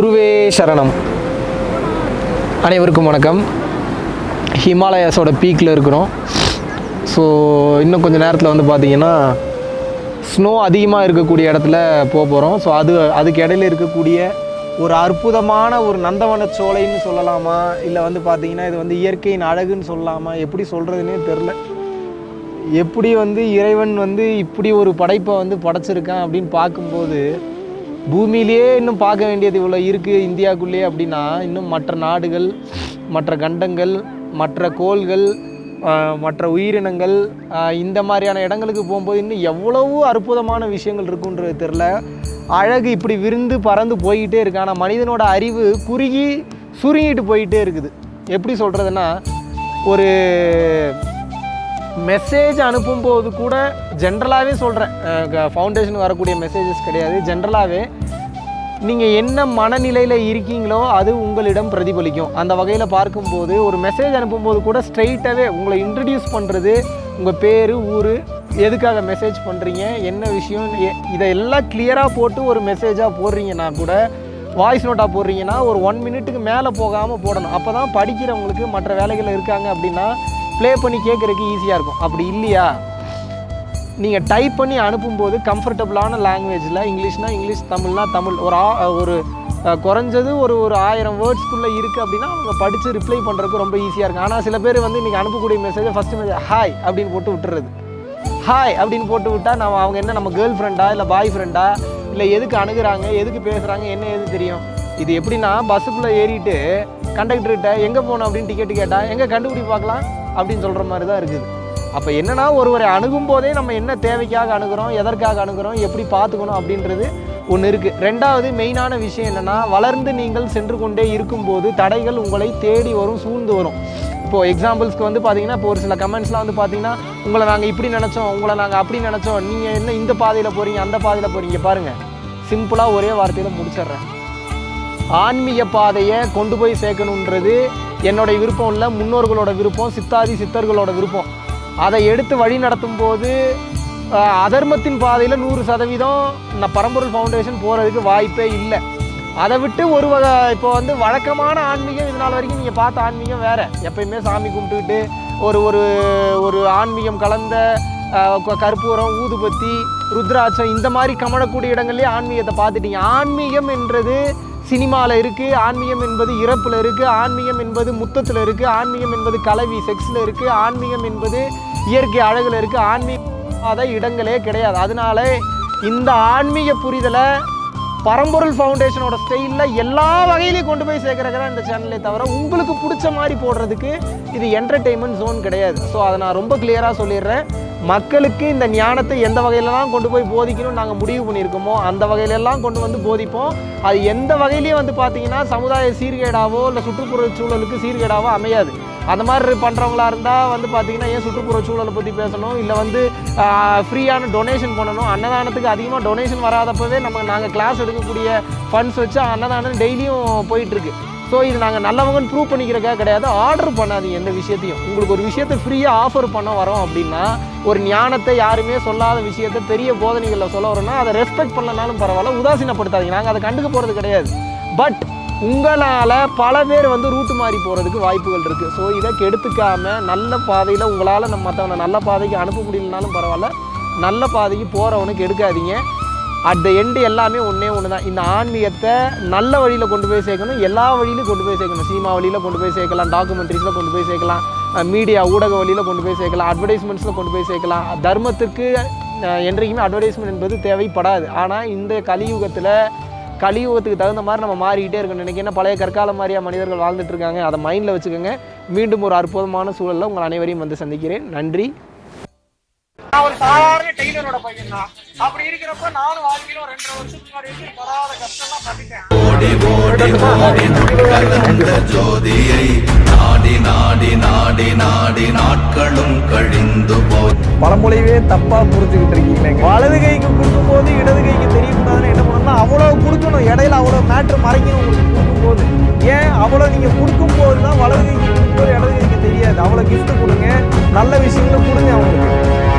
குருவே சரணம். அனைவருக்கும் வணக்கம். ஹிமாலயாஸோட பீக்கில் இருக்கிறோம். ஸோ இன்னும் கொஞ்சம் நேரத்தில் வந்து பார்த்திங்கன்னா ஸ்னோ அதிகமாக இருக்கக்கூடிய இடத்துல போகிறோம். ஸோ அதுக்கு இடையில இருக்கக்கூடிய ஒரு அற்புதமான ஒரு நந்தவன சோலைன்னு சொல்லலாமா, இல்லை வந்து பார்த்திங்கன்னா இது வந்து இயற்கையின் அழகுன்னு சொல்லலாமா, எப்படி சொல்கிறதுனே தெரில. எப்படி வந்து இறைவன் வந்து இப்படி ஒரு படைப்பை வந்து படைச்சிருக்கான் அப்படின்னு பார்க்கும்போது, பூமியிலேயே இன்னும் பார்க்க வேண்டியது இவ்வளோ இருக்குது இந்தியாவுக்குள்ளேயே அப்படின்னா, இன்னும் மற்ற நாடுகள், மற்ற கண்டங்கள், மற்ற கோள்கள், மற்ற உயிரினங்கள், இந்த மாதிரியான இடங்களுக்கு போகும்போது இன்னும் எவ்வளவு அற்புதமான விஷயங்கள் இருக்குன்றது தெரில. அழகு இப்படி விருந்து பறந்து போய்கிட்டே இருக்கு. ஆனால் மனிதனோட அறிவு குறுகி சுருங்கிட்டு போயிட்டே இருக்குது. எப்படி சொல்கிறதுன்னா, ஒரு மெசேஜ் அனுப்பும்போது கூட ஜென்ரலாகவே சொல்கிறேன், ஃபவுண்டேஷன் வரக்கூடிய மெசேஜஸ் கிடையாது, ஜென்ரலாகவே நீங்கள் என்ன மனநிலையில் இருக்கீங்களோ அது உங்களிடம் பிரதிபலிக்கும். அந்த வகையில் பார்க்கும்போது ஒரு மெசேஜ் அனுப்பும்போது கூட ஸ்ட்ரெயிட்டாகவே உங்களை இன்ட்ரடியூஸ் பண்ணுறது, உங்கள் பேர், ஊர், எதுக்காக மெசேஜ் பண்ணுறீங்க, என்ன விஷயம், இதையெல்லாம் கிளியராக போட்டு ஒரு மெசேஜாக போடுறீங்கன்னா கூட, வாய்ஸ் நோட்டாக போடுறீங்கன்னா ஒரு 1 மினிட்டுக்கு மேலே போகாமல் போடணும். அப்போ தான் படிக்கிறவங்களுக்கு, மற்ற வேலைகள் இருக்காங்க அப்படின்னா ப்ளே பண்ணி கேட்குறதுக்கு ஈஸியாக இருக்கும். அப்படி இல்லையா, நீங்கள் டைப் பண்ணி அனுப்பும்போது கம்ஃபர்டபுளான லாங்குவேஜில், இங்கிலீஷ்னால் இங்கிலீஷ், தமிழ்னா தமிழ், ஒரு குறைஞ்சது ஒரு 1000 வேர்ட்ஸ்க்குள்ளே இருக்குது அப்படின்னா அவங்க படித்து ரிப்ளை பண்ணுறதுக்கு ரொம்ப ஈஸியாக இருக்கும். ஆனால் சில பேர் வந்து இன்றைக்கி அனுப்பக்கூடிய மெசேஜை ஃபஸ்ட்டு மெசேஜ் ஹாய் அப்படின்னு போட்டு விட்டுறது. ஹாய் அப்படின்னு போட்டு விட்டால் அவங்க என்ன, நம்ம கேர்ள் ஃப்ரெண்டா இல்லை பாய் ஃப்ரெண்டா, இல்லை எதுக்கு அணுகுறாங்க, எதுக்கு பேசுகிறாங்க, என்ன எது தெரியும். இது எப்படின்னா, பஸ்ஸுக்குள்ளே ஏறிட்டு கண்டக்டர்கிட்ட எங்கே போகணும் அப்படின்னு டிக்கெட்டு கேட்டால் எங்கே கண்டுபிடி பார்க்கலாம் அப்படின்னு சொல்கிற மாதிரி தான் இருக்குது. அப்போ என்னென்னா, ஒருவரை அணுகும் போதே நம்ம என்ன தேவைக்காக அணுகிறோம், எதற்காக அணுகிறோம், எப்படி பார்த்துக்கணும் அப்படின்றது ஒன்று இருக்குது. ரெண்டாவது மெயினான விஷயம் என்னென்னா, வளர்ந்து நீங்கள் சென்று கொண்டே இருக்கும்போது தடைகள் உங்களை தேடி வரும், சூழ்ந்து வரும். இப்போது எக்ஸாம்பிள்ஸ்க்கு வந்து பார்த்திங்கன்னா, இப்போ ஒரு சில கமெண்ட்ஸ்லாம் வந்து பார்த்திங்கன்னா, உங்களை நாங்கள் இப்படி நினச்சோம், உங்களை நாங்கள் அப்படி நினச்சோம், நீங்கள் என்ன இந்த பாதையில் போகிறீங்க, அந்த பாதையில் போகிறீங்க. பாருங்கள், சிம்பிளாக ஒரே வார்த்தையில் முடிச்சிடுறேன். ஆன்மீக பாதையை கொண்டு போய் சேர்க்கணுன்றது என்னுடைய விருப்பம் இல்லை, முன்னோர்களோட விருப்பம், சித்தாதி சித்தர்களோட விருப்பம். அதை எடுத்து வழி நடத்தும் போது அதர்மத்தின் பாதையில் 100% நான் பரம்பொருள் ஃபவுண்டேஷன் போகிறதுக்கு வாய்ப்பே இல்லை. அதை விட்டு ஒரு வகை இப்போ வந்து வழக்கமான ஆன்மீகம், இது நாள் வரைக்கும் நீங்கள் பார்த்த ஆன்மீகம் வேறு. எப்பயுமே சாமி கும்பிட்டுக்கிட்டு ஒரு ஆன்மீகம் கலந்த கற்பூரம், ஊதுபத்தி, ருத்ராட்சம், இந்த மாதிரி கமழக்கூடிய இடங்கள்லேயே ஆன்மீகத்தை பார்த்துட்டீங்க. ஆன்மீகம் என்றது சினிமாவில் இருக்குது, ஆன்மீகம் என்பது இறப்பில் இருக்குது, ஆன்மீகம் என்பது முத்தத்தில் இருக்குது, ஆன்மீகம் என்பது கலவி செக்ஸில் இருக்குது, ஆன்மீகம் என்பது இயற்கை அழகில் இருக்குது. ஆன்மீக இடங்களே கிடையாது. அதனால இந்த ஆன்மீக புரிதலை பரம்பொருள் ஃபவுண்டேஷனோட ஸ்டைலில் எல்லா வகையிலையும் கொண்டு போய் சேர்க்குறதுக்கு தான் இந்த சேனலே தவிர, உங்களுக்கு பிடிச்ச மாதிரி போடுறதுக்கு இது என்டர்டெயின்மெண்ட் ஜோன் கிடையாது. ஸோ அதை நான் ரொம்ப கிளியராக சொல்லிடுறேன். மக்களுக்கு இந்த ஞானத்தை எந்த வகையிலலாம் கொண்டு போய் போதிக்கணும்னு நாங்கள் முடிவு பண்ணியிருக்கோமோ அந்த வகையிலெல்லாம் கொண்டு வந்து போதிப்போம். அது எந்த வகையிலையும் வந்து பார்த்திங்கன்னா சமுதாய சீர்கேடாவோ இல்லை சுற்றுப்புற சூழலுக்கு சீர்கேடாவோ அமையாது. அந்த மாதிரி பண்ணுறவங்களா இருந்தால் வந்து பார்த்திங்கன்னா ஏன் சுற்றுப்புற சூழலை பற்றி பேசணும், இல்லை வந்து ஃப்ரீயான டொனேஷன் பண்ணணும். அன்னதானத்துக்கு அதிகமாக டொனேஷன் வராதப்பவே நாங்கள் கிளாஸ் எடுக்கக்கூடிய ஃபண்ட்ஸ் வச்சு அன்னதானம் டெய்லியும் போயிட்டுருக்கு. ஸோ இது நாங்கள் நல்லவங்கன்னு ப்ரூவ் பண்ணிக்கிறக்காக கிடையாது. ஆர்டர் பண்ணாதீங்க எந்த விஷயத்தையும். உங்களுக்கு ஒரு விஷயத்தை ஃப்ரீயாக ஆஃபர் பண்ண வரோம் அப்படின்னா, ஒரு ஞானத்தை யாருமே சொல்லாத விஷயத்தை பெரிய போதனைகளில் சொல்ல வரோன்னா அதை ரெஸ்பெக்ட் பண்ணலனாலும் பரவாயில்ல, உதாசீனப்படுத்தாதீங்க. நாங்கள் அதை கண்டுக்க போகிறது கிடையாது. பட் உங்களால் பல பேர் வந்து ரூட்டு மாறி போகிறதுக்கு வாய்ப்புகள் இருக்குது. ஸோ இதை கெடுத்துக்காமல் நல்ல பாதையில் உங்களால் மற்றவனை நல்ல பாதைக்கு அனுப்ப முடியலனாலும் பரவாயில்ல, நல்ல பாதைக்கு போகிறவனுக்கு எடுக்காதீங்க. அட் த எண்டு எல்லாமே ஒன்றே ஒன்று தான். இந்த ஆன்மீகத்தை நல்ல வழியில் கொண்டு போய் சேர்க்கணும், எல்லா வழியிலும் கொண்டு போய் சேர்க்கணும். சினிமா வழியில் கொண்டு போய் சேர்க்கலாம், டாக்குமெண்ட்ரிஸில் கொண்டு போய் சேர்க்கலாம், மீடியா ஊடக வழியில் கொண்டு போய் சேர்க்கலாம், அட்வர்டைஸ்மெண்ட்ஸில் கொண்டு போய் சேர்க்கலாம். தர்மத்துக்கு என்றைக்குமே அட்வர்டைஸ்மெண்ட் என்பது தேவைப்படாது. ஆனால் இந்த கலியுகத்துக்கு தகுந்த மாதிரி நம்ம மாறிக்கிட்டே இருக்கணும். இன்றைக்கி என்ன பழைய கற்காலம் மாதிரியாக மனிதர்கள் வாழ்ந்துட்டு இருக்காங்க, அதை மைண்டில் வச்சுக்கோங்க. மீண்டும் ஒரு அற்புதமான சூழலில் உங்கள் அனைவரையும் வந்து சந்திக்கிறேன். நன்றி. நான் ஒரு சாதாரண டெய்லரோட பையன் தான். அப்படி இருக்கிறப்ப நானும் வாழ்க்கையில 2.5 வருஷத்துக்கு முன்னாடி படாத கஷ்டம்லாம் பண்ணிட்டேன். ஓடி ஓடி ஓடி நுட்கலந்த ஜோதியை நாடி நாடி நாடி நாடி நாட்களும் கழிந்து போய் பழமொழியே தப்பாக புரிஞ்சுக்கிட்டு இருக்கீங்களே. வலது கைக்கு கொடுக்கும் போது இடது கைக்கு தெரியக்கூடாதுன்னு என்ன பண்ணணும்னா, அவ்வளோ கொடுக்கணும், இடையில அவ்வளோ மேட்ரு மறைக்கணும். உங்களுக்கு கொடுக்கும்போது ஏன் அவ்வளோ நீங்கள் கொடுக்கும்போது தான் வலது கைக்கு கொடுக்கும்போது இடது கைக்கு தெரியாது. அவ்வளோ கிஃப்ட் கொடுங்க, நல்ல விஷயங்களும் கொடுங்க அவங்களுக்கு.